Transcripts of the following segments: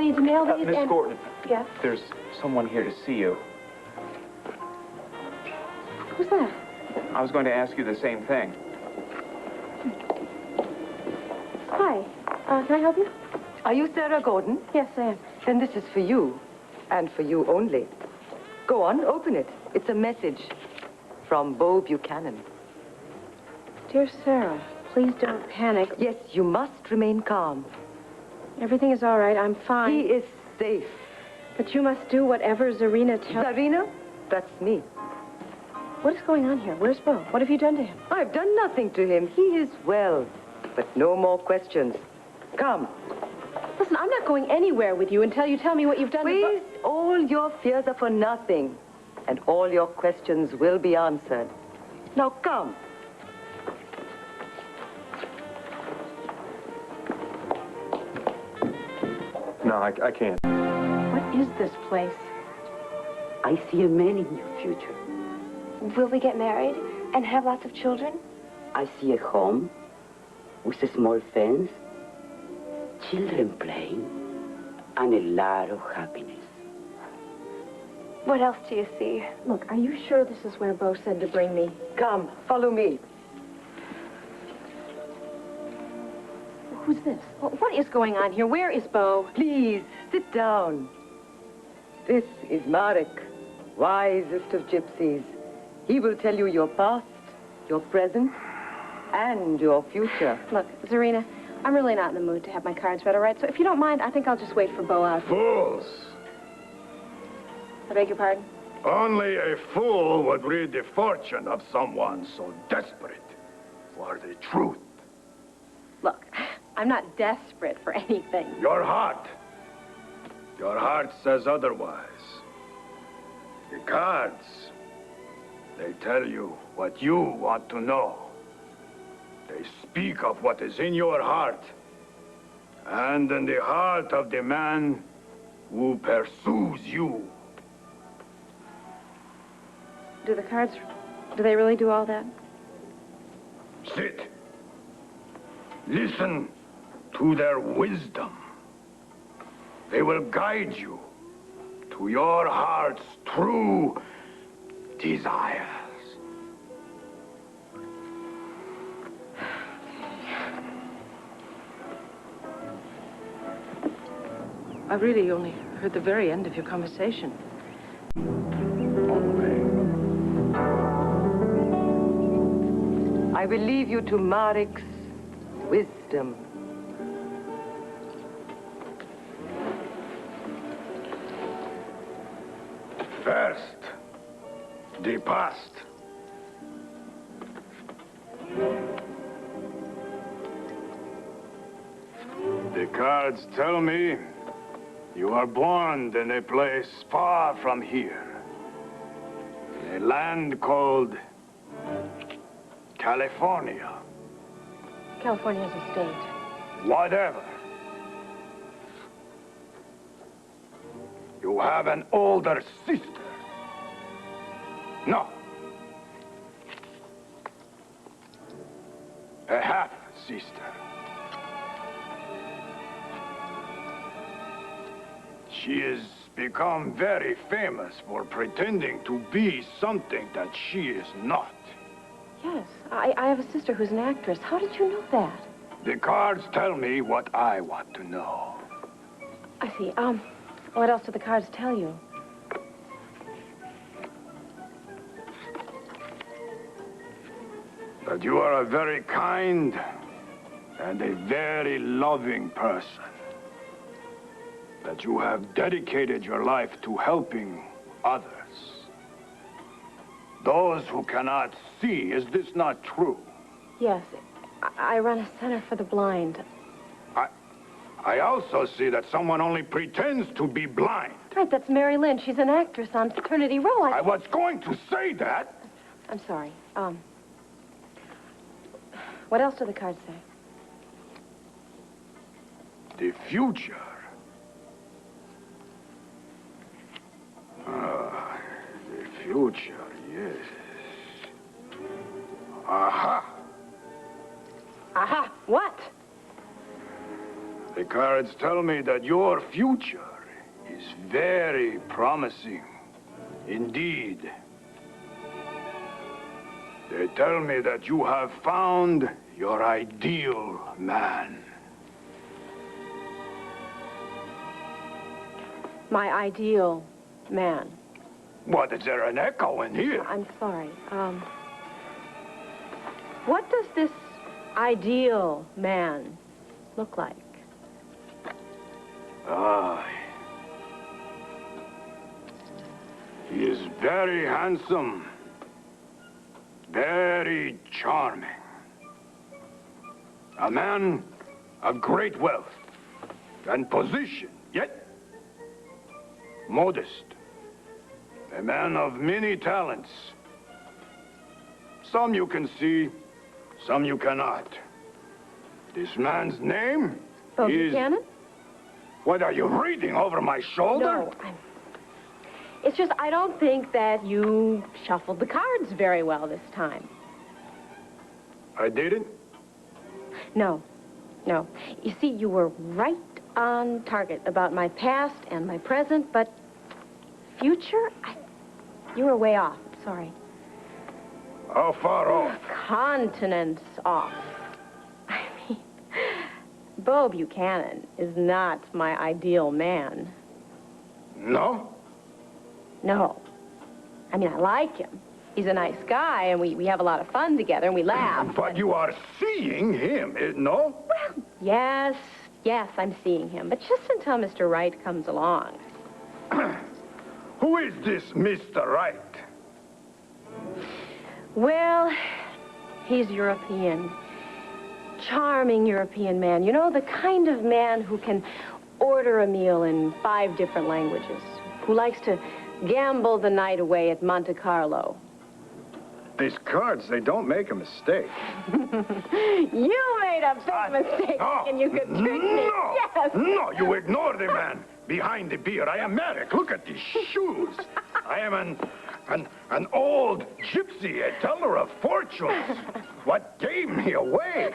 need to mail these? Miss Gordon. Yes? There's someone here to see you. Who's that? I was going to ask you the same thing. Hi. Can I help you? Are you Sarah Gordon? Yes, I am. Then this is for you, and for you only. Go on, open it. It's a message from Buchanan. Dear Sarah, please don't panic. Yes, you must remain calm. Everything is all right. I'm fine. He is safe. But you must do whatever Zarina tells... Zarina? That's me. What is going on here? Where's Bo? What have you done to him? I've done nothing to him. He is well. But no more questions. Come. Listen, I'm not going anywhere with you until you tell me what you've done to Bo. Please, all your fears are for nothing. And all your questions will be answered. Now come. No, I can't. What is this place? I see a man in your future. Will we get married and have lots of children? I see a home with a small fence, children playing, and a lot of happiness. What else do you see? Look, are you sure this is where Bo said to bring me? Come, follow me. Who's this? What is going on here? Where is Bo? Please, sit down. This is Marek, wisest of gypsies. He will tell you your past, your present, and your future. Look, Zarina, I'm really not in the mood to have my cards read, all right? So if you don't mind, I think I'll just wait for Bo out. Fools! I beg your pardon? Only a fool would read the fortune of someone so desperate for the truth. Look, I'm not desperate for anything. Your heart says otherwise. The cards, they tell you what you want to know. They speak of what is in your heart and in the heart of the man who pursues you. Do the cards, do they really do all that? Sit. Listen to their wisdom. They will guide you to your heart's true desires. I really only heard the very end of your conversation. I will leave you to Marek's wisdom. First, the past. The cards tell me you are born in a place far from here. In a land called California. California is a state. Whatever. You have an older sister. No. A half-sister. She has become very famous for pretending to be something that she is not. Yes, I have a sister who's an actress. How did you know that? The cards tell me what I want to know. I see. What else do the cards tell you? That you are a very kind and a very loving person. That you have dedicated your life to helping others. Those who cannot see, is this not true? Yes, I run a center for the blind. I also see that someone only pretends to be blind. Right, that's Mary Lynn. She's an actress on Fraternity Row. I was going to say that. I'm sorry. What else do the cards say? The future. The future, yes. Aha! Aha! What? The cards tell me that your future is very promising. Indeed. They tell me that you have found your ideal man. My ideal man. What, is there an echo in here? I'm sorry. What does this ideal man look like? He is very handsome, very charming. A man of great wealth and position, yet modest. A man of many talents. Some you can see, some you cannot. This man's name is... Buchanan? What, are you reading over my shoulder? No, it's just I don't think that you shuffled the cards very well this time. I didn't? No. You see, you were right on target about my past and my present, but future, you were way off. Sorry. How far off? Continents off. I mean, Bo Buchanan is not my ideal man. No? No. I mean, I like him. He's a nice guy, and we have a lot of fun together, and we laugh. But you are seeing him, no? Well, yes, I'm seeing him, but just until Mr. Right comes along. Who is this Mr. Right? Well, he's European. Charming European man. You know, the kind of man who can order a meal in 5 different languages. Who likes to gamble the night away at Monte Carlo. These cards, they don't make a mistake. You made a big mistake thinking you could trick me. No! Yes! No, you ignore the man behind the beard. I am Merrick. Look at these shoes. I am an old gypsy, a teller of fortunes. What gave me away?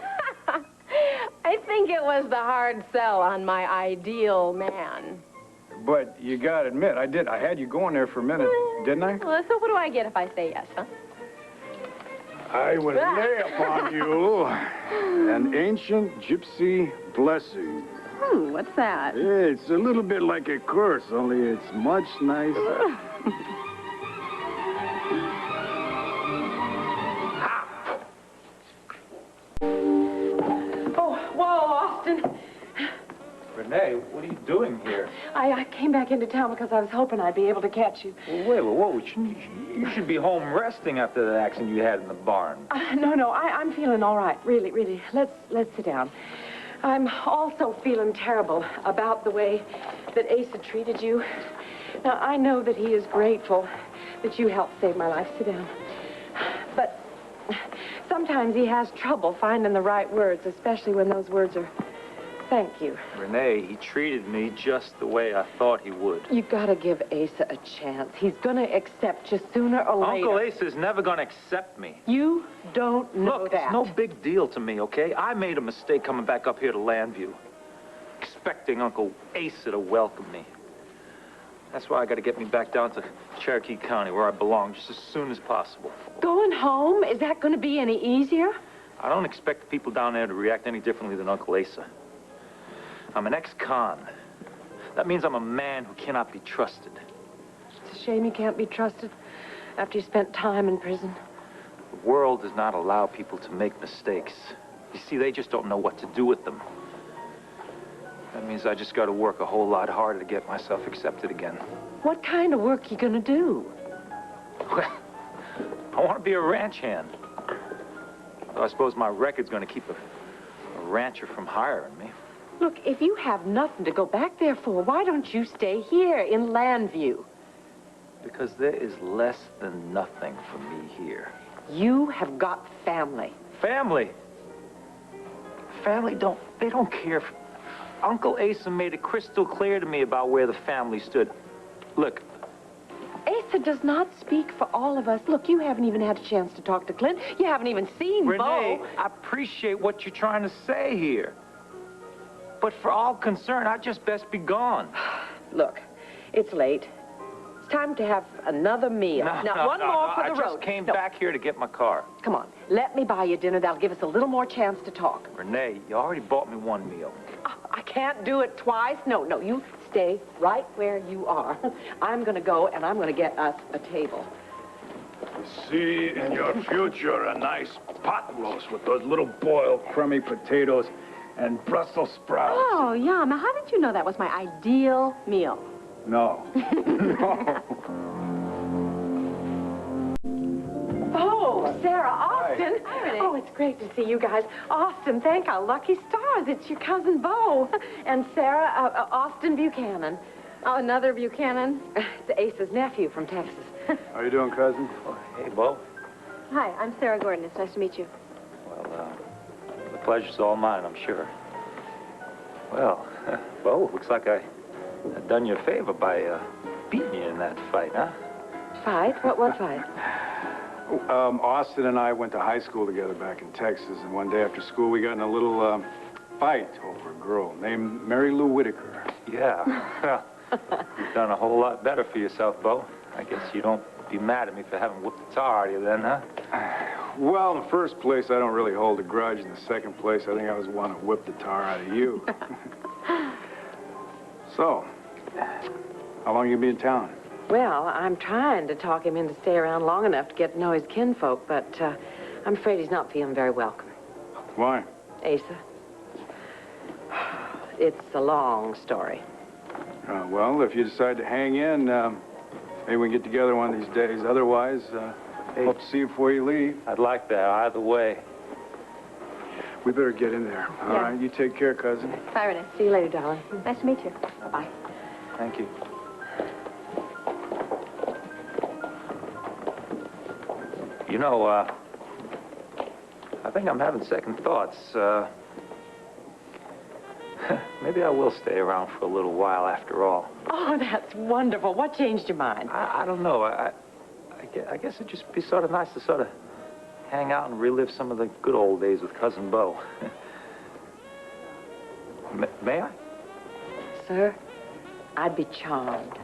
I think it was the hard sell on my ideal man. But you gotta admit, I had you going there for a minute, didn't I? Well, so what do I get if I say yes, huh? I will lay upon you an ancient gypsy blessing. What's that? It's a little bit like a curse, only it's much nicer. Oh, whoa, Austin. Renee, what are you doing here? I came back into town because I was hoping I'd be able to catch you. Well, wait, you should be home resting after the accident you had in the barn. No, I'm feeling all right, really. Let's sit down. I'm also feeling terrible about the way that Asa treated you. Now, I know that he is grateful that you helped save my life. Sit down. But sometimes he has trouble finding the right words, especially when those words are thank you. Renee, he treated me just the way I thought he would. You gotta give Asa a chance. He's gonna accept you sooner or later. Uncle Asa's never gonna accept me. You don't know Look, that. it's no big deal to me, okay? I made a mistake coming back up here to Landview, expecting Uncle Asa to welcome me. That's why I gotta get me back down to Cherokee County, where I belong, just as soon as possible. Going home? Is that gonna be any easier? I don't expect the people down there to react any differently than Uncle Asa. I'm an ex-con. That means I'm a man who cannot be trusted. It's a shame you can't be trusted after you spent time in prison. The world does not allow people to make mistakes. You see, they just don't know what to do with them. That means I just got to work a whole lot harder to get myself accepted again. What kind of work you gonna do? Well, I want to be a ranch hand. Though I suppose my record's going to keep a rancher from hiring me. Look, if you have nothing to go back there for, why don't you stay here in Landview? Because there is less than nothing for me here. You have got family. Family? Family they don't care. Uncle Asa made it crystal clear to me about where the family stood. Look. Asa does not speak for all of us. Look, you haven't even had a chance to talk to Clint. You haven't even seen Renee, Bo. I appreciate what you're trying to say here. But for all concerned, I'd just best be gone. Look, it's late. It's time to have another meal. Now, one more for the road. I just came back here to get my car. Come on, let me buy you dinner. That'll give us a little more chance to talk. Renee, you already bought me one meal. Oh, I can't do it twice. No, you stay right where you are. I'm going to go, and I'm going to get us a table. See in your future a nice pot roast with those little boiled crummy potatoes and Brussels sprouts. Oh, yum. Now, how did you know that was my ideal meal? No. Oh, Sarah, Austin. Hi. Renee. Oh, it's great to see you guys. Austin, thank our lucky stars. It's your cousin, Bo. And Sarah, Austin Buchanan. Oh, another Buchanan. It's Ace's nephew from Texas. How you doing, cousin? Oh, hey, Bo. Hi, I'm Sarah Gordon. It's nice to meet you. Well, the pleasure's all mine, I'm sure. Well, Bo, looks like I done you a favor by beating you in that fight, huh? Fight? What fight? Austin and I went to high school together back in Texas, and one day after school we got in a little fight over a girl named Mary Lou Whitaker. Yeah. Well, you've done a whole lot better for yourself, Bo. I guess you don't be mad at me for having whooped the tar out of you then, huh? Well, in the first place, I don't really hold a grudge. In the second place, I think I was the one who whipped the tar out of you. So, how long you be in town? Well, I'm trying to talk him in to stay around long enough to get to know his kinfolk, but I'm afraid he's not feeling very welcome. Why? Asa, it's a long story. Well, if you decide to hang in, maybe we can get together one of these days. Otherwise, hope to see you before you leave. I'd like that either way. We better get in there. All right, you take care, cousin. Bye, Renee. See you later, darling. Nice to meet you. Bye. Thank you. You know, I think I'm having second thoughts. Maybe I will stay around for a little while after all. Oh, that's wonderful. What changed your mind? I don't know. I guess it'd just be sort of nice to sort of hang out and relive some of the good old days with Cousin Bo. May I? Sir, I'd be charmed.